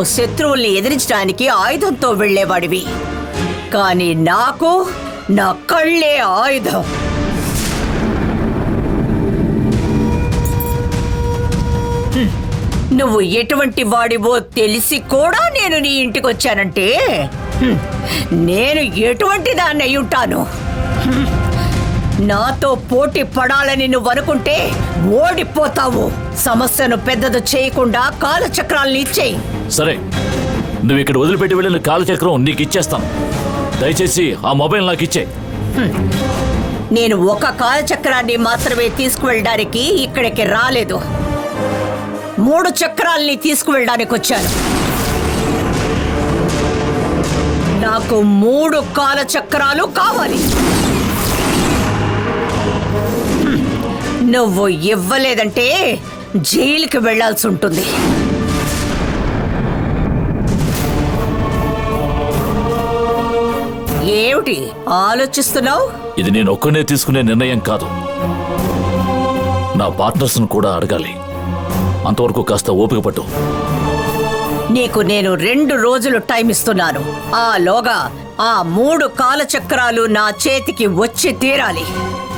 నువ్వు శత్రువుల్ని ఎదిరించడానికి ఆయుధంతో వెళ్లేవాడివి, కానీ నాకు నా కళ్ళే ఆయుధం. నువ్వు ఎటువంటి వాడివో తెలిసి కూడా నేను నీ ఇంటికి వచ్చానంటే నేను ఎటువంటి దాన్ని అయి ఉంటాను. నాతో పోటీ పడాలని నువ్వు అనుకుంటే ఓడిపోతావు. సమస్యను పెద్దది చేయకుండా కాలచక్రాలను ఇచ్చేయి. సరే, నువ్వు ఇక్కడ వదిలిపెట్టి వెళ్ళిన కాలచక్రం నీకు ఇచ్చేస్తాను. దయచేసి ఆ మొబైల్ నాకు ఇచ్చే. నేను ఒక కాలచక్రాన్ని మాత్రమే తీసుకువెళ్ళడానికి ఇక్కడికి రాలేదు, 3 చక్రాల్ని తీసుకువెళ్ళడానికి వచ్చాను. నాకు 3 కాలచక్రాలు కావాలి. నువ్వు ఇవ్వలేదంటే జైలుకి వెళ్లాల్సి ఉంటుంది. ఏమిటి ఆలోచిస్తున్నావు? ఇది నేను ఒక్కనే తీసుకునే నిర్ణయం కాదు, నా పార్ట్నర్స్ను కూడా అడగాలి. అంతవరకు కాస్త ఓపిక పట్టు. నీకు నేను 2 రోజులు టైం ఇస్తున్నాను. ఆలోగా ఆ 3 కాలచక్రాలు నా చేతికి వచ్చి తీరాలి,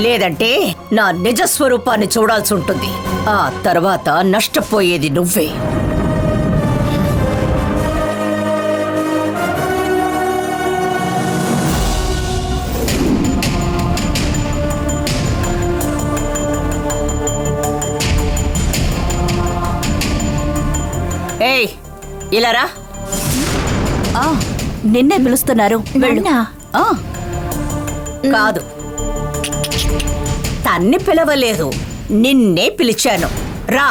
లేదంటే నా నిజస్వరూపాన్ని చూడాల్సి ఉంటుంది. ఆ తర్వాత నష్టపోయేది నువ్వే. ఏయ్, ఇలా రా. నిన్నే పిలుస్తున్నారు. కాదు, తన్ని పిలవలేదు, నిన్నే పిలిచాను. రా.